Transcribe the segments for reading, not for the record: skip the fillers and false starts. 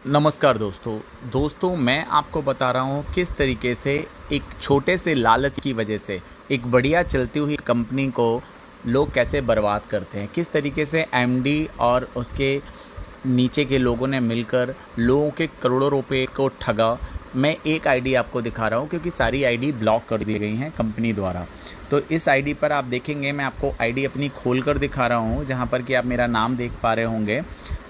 नमस्कार दोस्तों मैं आपको बता रहा हूँ किस तरीके से एक छोटे से लालच की वजह से एक बढ़िया चलती हुई कंपनी को लोग कैसे बर्बाद करते हैं। किस तरीके से एमडी और उसके नीचे के लोगों ने मिलकर लोगों के करोड़ों रुपए को ठगा। मैं एक आईडी आपको दिखा रहा हूँ क्योंकि सारी आईडी ब्लॉक कर दी गई हैं कंपनी द्वारा। तो इस आईडी पर आप देखेंगे, मैं आपको आईडी अपनी खोल कर दिखा रहा हूँ जहाँ पर कि आप मेरा नाम देख पा रहे होंगे।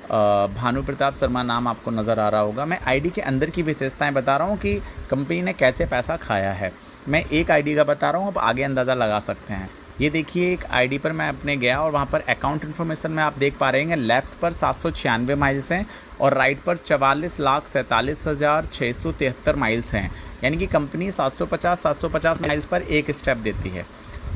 भानु प्रताप शर्मा नाम आपको नज़र आ रहा होगा। मैं आईडी के अंदर की विशेषताएं बता रहा हूं कि कंपनी ने कैसे पैसा खाया है। मैं एक आईडी का बता रहा हूं, अब आगे अंदाज़ा लगा सकते हैं। ये देखिए, एक आईडी पर मैं अपने गया और वहां पर अकाउंट इन्फॉर्मेशन में आप देख पा रहे हैं, लेफ़्ट पर 796 माइल्स हैं और राइट पर 44,47,673 माइल्स हैं। यानी कि कंपनी 750 माइल्स पर एक स्टेप देती है।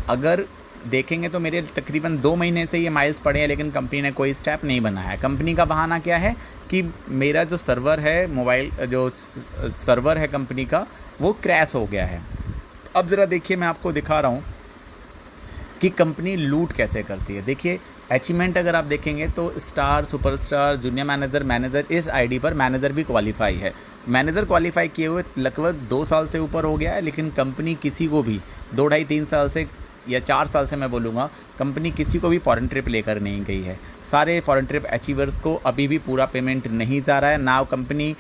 अगर देखेंगे तो मेरे तकरीबन 2 महीने से ये माइल्स पड़े हैं, लेकिन कंपनी ने कोई स्टेप नहीं बनाया है। कंपनी का बहाना क्या है कि मेरा जो सर्वर है, मोबाइल जो सर्वर है कंपनी का, वो क्रैश हो गया है। अब ज़रा देखिए, मैं आपको दिखा रहा हूँ कि कंपनी लूट कैसे करती है। देखिए अचीवमेंट अगर आप देखेंगे तो स्टार, सुपरस्टार, जूनियर मैनेजर, इस आईडी पर मैनेजर भी क्वालिफाई है। मैनेजर क्वालिफाई किए हुए लगभग 2 साल से ऊपर हो गया है, लेकिन कंपनी किसी को भी 2 ढाई 3 साल से या 4 साल से मैं बोलूँगा, कंपनी किसी को भी फॉरेन ट्रिप लेकर नहीं गई है। सारे फॉरेन ट्रिप अचीवर्स को अभी भी पूरा पेमेंट नहीं जा रहा है। ना कंपनी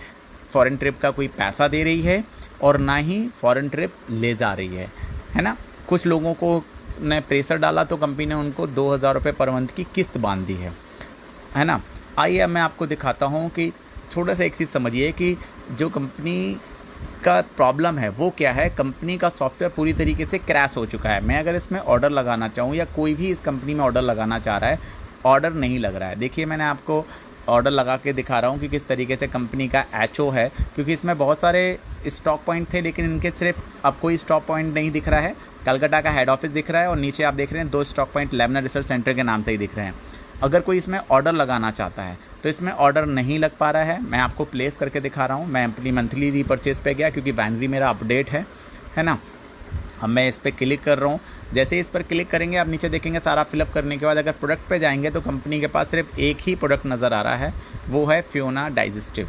फॉरेन ट्रिप का कोई पैसा दे रही है और ना ही फॉरेन ट्रिप ले जा रही है ना। कुछ लोगों को ने प्रेशर डाला तो कंपनी ने उनको 2,000 रुपये पर मंथ की किस्त बांध दी है ना। आइए अब मैं आपको दिखाता हूँ कि थोड़ा सा एक चीज़ समझिए कि जो कंपनी का प्रॉब्लम है वो क्या है। कंपनी का सॉफ्टवेयर पूरी तरीके से क्रैश हो चुका है। मैं अगर इसमें ऑर्डर लगाना चाहूँ या कोई भी इस कंपनी में ऑर्डर लगाना चाह रहा है, ऑर्डर नहीं लग रहा है। देखिए मैंने आपको ऑर्डर लगा के दिखा रहा हूँ कि किस तरीके से कंपनी का एचओ है, क्योंकि इसमें बहुत सारे स्टॉक पॉइंट थे, लेकिन इनके सिर्फ अब कोई स्टॉक पॉइंट नहीं दिख रहा है। कलकत्ता का हेड ऑफिस दिख रहा है और नीचे आप देख रहे हैं 2 स्टॉक पॉइंट लेबनार रिसर्च सेंटर के नाम से ही दिख रहे हैं। अगर कोई इसमें ऑर्डर लगाना चाहता है तो इसमें ऑर्डर नहीं लग पा रहा है। मैं आपको प्लेस करके दिखा रहा हूँ। मैं अपनी मंथली रीपरचेज पे गया क्योंकि बाइनरी मेरा अपडेट है ना। अब मैं इस पर क्लिक कर रहा हूँ। जैसे ही इस पर क्लिक करेंगे आप नीचे देखेंगे, सारा फिलअप करने के बाद अगर प्रोडक्ट पे जाएंगे तो कंपनी के पास सिर्फ एक ही प्रोडक्ट नज़र आ रहा है, वो है फ्योना डाइजेस्टिव,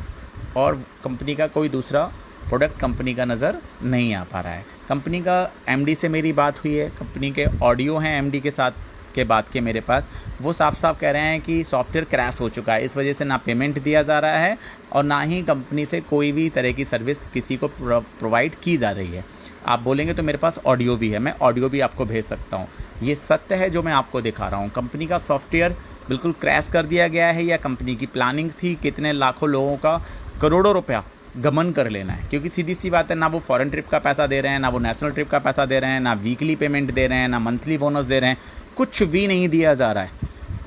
और कंपनी का कोई दूसरा प्रोडक्ट कंपनी का नज़र नहीं आ पा रहा है। कंपनी का एमडी से मेरी बात हुई है, कंपनी के ऑडियो हैं एमडी के साथ के बात के मेरे पास, वो साफ साफ कह रहे हैं कि सॉफ्टवेयर क्रैश हो चुका है। इस वजह से ना पेमेंट दिया जा रहा है और ना ही कंपनी से कोई भी तरह की सर्विस किसी को प्रोवाइड की जा रही है। आप बोलेंगे तो मेरे पास ऑडियो भी है, मैं ऑडियो भी आपको भेज सकता हूँ। ये सत्य है जो मैं आपको दिखा रहा हूँ। कंपनी का सॉफ्टवेयर बिल्कुल क्रैश कर दिया गया है, या कंपनी की प्लानिंग थी कितने लाखों लोगों का करोड़ों रुपया गमन कर लेना है। क्योंकि सीधी सी बात है, ना वो फॉरेन ट्रिप का पैसा दे रहे हैं, ना वो नेशनल ट्रिप का पैसा दे रहे हैं, ना वीकली पेमेंट दे रहे हैं, ना मंथली बोनस दे रहे हैं, कुछ भी नहीं दिया जा रहा है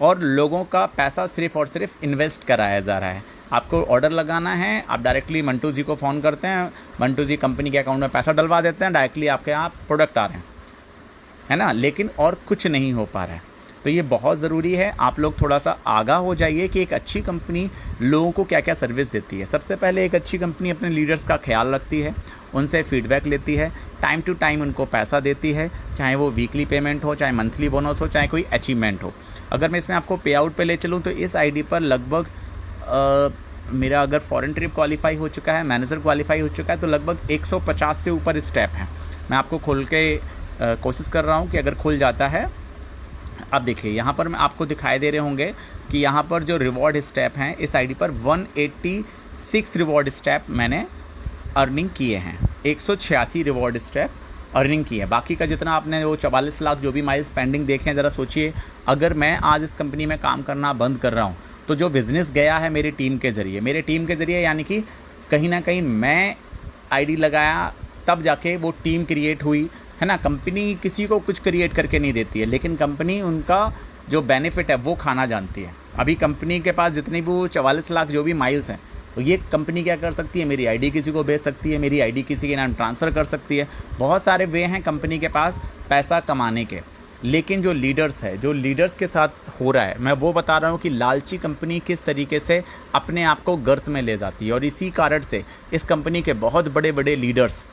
और लोगों का पैसा सिर्फ और सिर्फ इन्वेस्ट कराया जा रहा है। आपको ऑर्डर लगाना है, आप डायरेक्टली मंटू जी को फ़ोन करते हैं, मंटू जी कंपनी के अकाउंट में पैसा डलवा देते हैं, डायरेक्टली आपके यहाँ प्रोडक्ट आ रहे हैं, है ना। लेकिन और कुछ नहीं हो पा रहा है। तो ये बहुत ज़रूरी है, आप लोग थोड़ा सा आगाह हो जाइए कि एक अच्छी कंपनी लोगों को क्या क्या सर्विस देती है। सबसे पहले एक अच्छी कंपनी अपने लीडर्स का ख्याल रखती है, उनसे फीडबैक लेती है, टाइम टू टाइम उनको पैसा देती है, चाहे वो वीकली पेमेंट हो, चाहे मंथली बोनस हो, चाहे कोई अचीवमेंट हो। अगर मैं इसमें आपको पे आउट पे ले चलूँ तो इस आईडी पर लगभग मेरा अगर फॉरेन ट्रिप क्वालिफाई हो चुका है, मैनेजर क्वालिफाई हो चुका है, तो लगभग 150 से ऊपर स्टेप हैं। मैं आपको खोल के कोशिश कर रहा हूँ कि अगर खुल जाता है। अब देखिए यहाँ पर मैं आपको दिखाई दे रहे होंगे कि यहाँ पर जो रिवॉर्ड स्टेप हैं इस आईडी पर 186 रिवॉर्ड स्टेप मैंने अर्निंग किए हैं। 186 रिवॉर्ड स्टेप अर्निंग की है। बाकी का जितना आपने वो 44 लाख जो भी माइल्स पेंडिंग देखे हैं, ज़रा सोचिए अगर मैं आज इस कंपनी में काम करना बंद कर रहा हूँ तो जो बिज़नेस गया है मेरी टीम के ज़रिए, यानी कि कहीं ना कहीं मैं आईडी लगाया तब जाके वो टीम क्रिएट हुई, है ना। कंपनी किसी को कुछ क्रिएट करके नहीं देती है, लेकिन कंपनी उनका जो बेनिफिट है वो खाना जानती है। अभी कंपनी के पास जितनी भी 44 लाख जो भी माइल्स हैं, तो ये कंपनी क्या कर सकती है, मेरी आईडी किसी को भेज सकती है, मेरी आईडी किसी के नाम ट्रांसफ़र कर सकती है। बहुत सारे वे हैं कंपनी के पास पैसा कमाने के। लेकिन जो लीडर्स है, जो लीडर्स के साथ हो रहा है, मैं वो बता रहा हूँ कि लालची कंपनी किस तरीके से अपने आप को गर्त में ले जाती है। और इसी कारण से इस कंपनी के बहुत बड़े बड़े लीडर्स,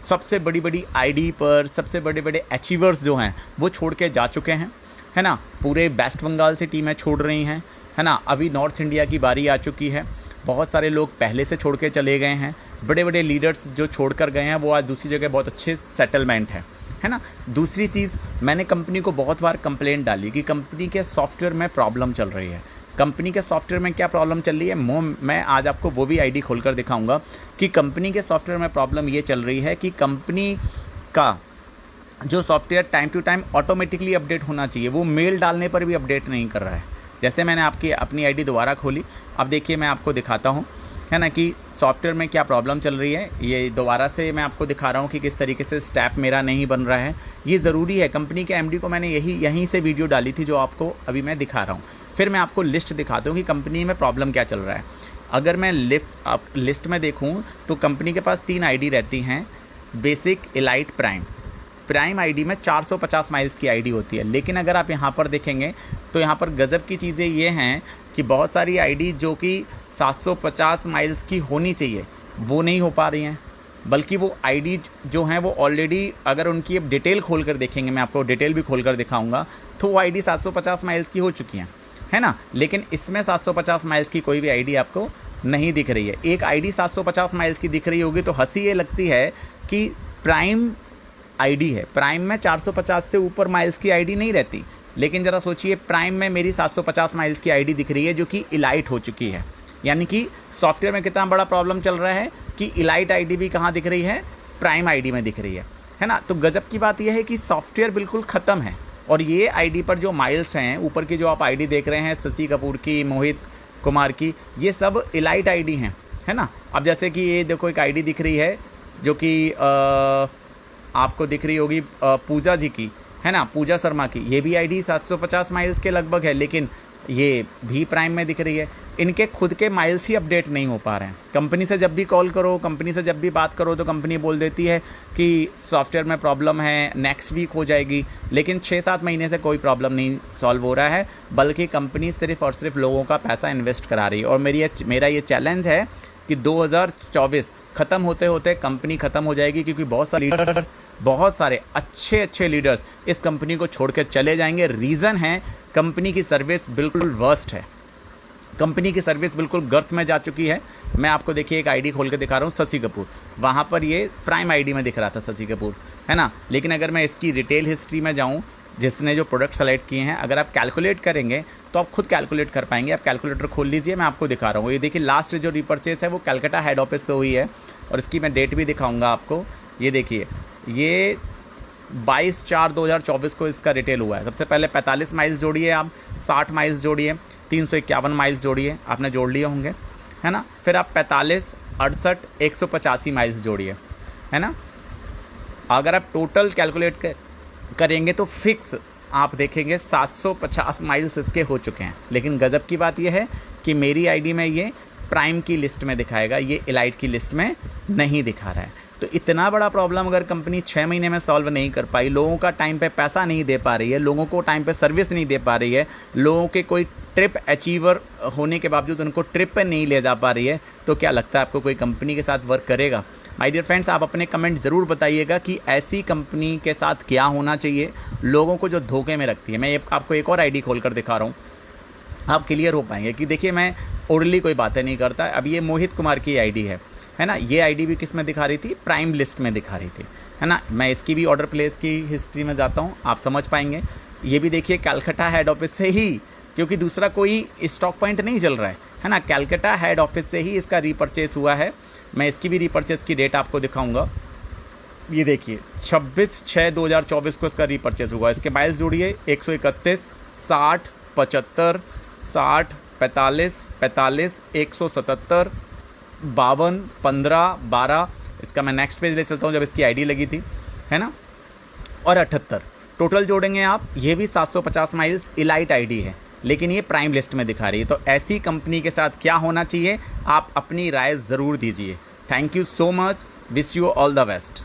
सबसे बड़ी बड़ी आईडी पर सबसे बड़े बड़े अचीवर्स जो हैं वो छोड़ के जा चुके हैं, है ना। पूरे वेस्ट बंगाल से टीमें छोड़ रही हैं, है ना। अभी नॉर्थ इंडिया की बारी आ चुकी है। बहुत सारे लोग पहले से छोड़ के चले गए हैं, बड़े बड़े लीडर्स जो छोड़ कर गए हैं वो आज दूसरी जगह बहुत अच्छे सेटलमेंट है ना। दूसरी चीज़, मैंने कंपनी को बहुत बार कंप्लेंट डाली कि कंपनी के सॉफ्टवेयर में प्रॉब्लम चल रही है। कंपनी के सॉफ्टवेयर में क्या प्रॉब्लम चल रही है, मैं आज आपको वो भी आईडी खोलकर दिखाऊंगा कि कंपनी के सॉफ्टवेयर में प्रॉब्लम ये चल रही है कि कंपनी का जो software time to time automatically update होना चाहिए, वो मेल डालने पर भी अपडेट नहीं कर रहा है। जैसे मैंने आपकी अपनी आईडी दोबारा खोली, अब देखिए मैं आपको दिखाता हूँ, है ना, कि सॉफ्टवेयर में क्या प्रॉब्लम चल रही है। ये दोबारा से मैं आपको दिखा रहा हूँ कि किस तरीके से स्टैप मेरा नहीं बन रहा है। ये ज़रूरी है, कंपनी के एमडी को मैंने यहीं से वीडियो डाली थी जो आपको अभी मैं दिखा रहा हूँ। फिर मैं आपको लिस्ट दिखाता हूँ कि कंपनी में प्रॉब्लम क्या चल रहा है। अगर मैं लिस्ट में देखूँ तो कंपनी के पास 3 आईडी रहती हैं, बेसिक, एलाइट, प्राइम आईडी में 450 माइल्स की आईडी होती है। लेकिन अगर आप यहाँ पर देखेंगे तो यहाँ पर गज़ब की चीज़ें ये हैं कि बहुत सारी आईडी जो कि 750 माइल्स की होनी चाहिए वो नहीं हो पा रही हैं, बल्कि वो आईडी जो हैं वो ऑलरेडी, अगर उनकी अब डिटेल खोल कर देखेंगे, मैं आपको डिटेल भी खोल कर दिखाऊंगा, तो वो आईडी 750 माइल्स की हो चुकी हैं, है ना। लेकिन इसमें 750 माइल्स की कोई भी आईडी आपको नहीं दिख रही है। एक आईडी 750 माइल्स की दिख रही होगी तो हंसी ये लगती है कि प्राइम आईडी है, प्राइम में 450 से ऊपर माइल्स की आईडी नहीं रहती। लेकिन ज़रा सोचिए, प्राइम में मेरी 750 माइल्स की आईडी दिख रही है जो कि इलाइट हो चुकी है। यानी कि सॉफ्टवेयर में कितना बड़ा प्रॉब्लम चल रहा है कि इलाइट आईडी भी कहाँ दिख रही है, प्राइम आईडी में दिख रही है ना। तो गजब की बात यह है कि सॉफ्टवेयर बिल्कुल ख़त्म है और ये आईडी पर जो माइल्स हैं, ऊपर की जो आप आईडी देख रहे हैं, शशि कपूर की, मोहित कुमार की, ये सब इलाइट आईडी हैं, है ना। अब जैसे कि ये देखो एक आईडी दिख रही है जो कि आपको दिख रही होगी पूजा जी की, है ना, पूजा शर्मा की। ये भी आईडी 750 माइल्स के लगभग है, लेकिन ये भी प्राइम में दिख रही है। इनके खुद के माइल्स ही अपडेट नहीं हो पा रहे हैं। कंपनी से जब भी कॉल करो, कंपनी से जब भी बात करो तो कंपनी बोल देती है कि सॉफ्टवेयर में प्रॉब्लम है, नेक्स्ट वीक हो जाएगी। लेकिन 6-7 महीने से कोई प्रॉब्लम नहीं सॉल्व हो रहा है, बल्कि कंपनी सिर्फ और सिर्फ लोगों का पैसा इन्वेस्ट करा रही है। और मेरा ये चैलेंज है कि 2024 ख़त्म होते होते कंपनी ख़त्म हो जाएगी, क्योंकि बहुत सारे अच्छे लीडर्स इस कंपनी को छोड़कर चले जाएंगे। रीज़न है कंपनी की सर्विस बिल्कुल वर्स्ट है, कंपनी की सर्विस बिल्कुल गर्त में जा चुकी है। मैं आपको देखिए एक आईडी खोल के दिखा रहा हूँ, शशि कपूर, वहाँ पर ये प्राइम आईडी में दिख रहा था शशि कपूर, है ना। लेकिन अगर मैं इसकी रिटेल हिस्ट्री में जाऊँ, जिसने जो प्रोडक्ट सेलेक्ट किए हैं, अगर आप कैलकुलेट करेंगे तो आप खुद कैलकुलेट कर पाएंगे। आप कैलकुलेटर खोल लीजिए, मैं आपको दिखा रहा हूँ। ये देखिए लास्ट जो रिपर्चेस है वो कलकत्ता हेड ऑफिस से हुई है और इसकी मैं डेट भी दिखाऊंगा आपको। ये देखिए, ये 22/4/2024 को इसका रिटेल हुआ है। सबसे पहले 45 माइल्स जोड़िए, आप 60 माइल्स जोड़िए, 351 माइल्स जोड़िए, आपने जोड़ लिए होंगे, है ना। फिर आप 45, 68, 185 माइल्स जोड़िए, है ना। अगर आप टोटल कैलकुलेट करेंगे तो फिक्स आप देखेंगे 750 माइल्स इसके हो चुके हैं। लेकिन गज़ब की बात यह है कि मेरी आईडी में ये प्राइम की लिस्ट में दिखाएगा, ये इलाइट की लिस्ट में नहीं दिखा रहा है। तो इतना बड़ा प्रॉब्लम अगर कंपनी 6 महीने में सॉल्व नहीं कर पाई, लोगों का टाइम पे पैसा नहीं दे पा रही है, लोगों को टाइम पे सर्विस नहीं दे पा रही है, लोगों के कोई ट्रिप अचीवर होने के बावजूद उनको ट्रिप पे नहीं ले जा पा रही है, तो क्या लगता है आपको कोई कंपनी के साथ वर्क करेगा? माय डियर फ्रेंड्स, आप अपने कमेंट ज़रूर बताइएगा कि ऐसी कंपनी के साथ क्या होना चाहिए लोगों को जो धोखे में रखती है। मैं आपको एक और आईडी खोल कर दिखा रहा हूँ, आप क्लियर हो पाएंगे कि देखिए मैं ओरली कोई बातें नहीं करता। अब ये मोहित कुमार की आईडी है ना। ये आईडी भी किस में दिखा रही थी, प्राइम लिस्ट में दिखा रही थी, है ना। मैं इसकी भी ऑर्डर प्लेस की हिस्ट्री में जाता हूँ, आप समझ पाएंगे। ये भी देखिए कलकत्ता हेड ऑफिस से ही, क्योंकि दूसरा कोई स्टॉक पॉइंट नहीं चल रहा है ना, कलकत्ता हेड ऑफिस से ही इसका रीपरचेस हुआ है। मैं इसकी भी रीपरचेस की डेट आपको दिखाऊंगा। ये देखिए 26/6/2024 को इसका रीपरचेस हुआ। इसके माइल्स जोड़िए, 131, 60, 75, 60, 45, 45, 177, 52, 15, 12। इसका मैं नेक्स्ट पेज ले चलता हूँ जब इसकी आईडी लगी थी, है ना, और 78 टोटल जोड़ेंगे आप। ये भी 750 माइल्स इलाइट आईडी है, लेकिन ये प्राइम लिस्ट में दिखा रही है। तो ऐसी कंपनी के साथ क्या होना चाहिए, आप अपनी राय ज़रूर दीजिए। Thank you so much, wish you all the best.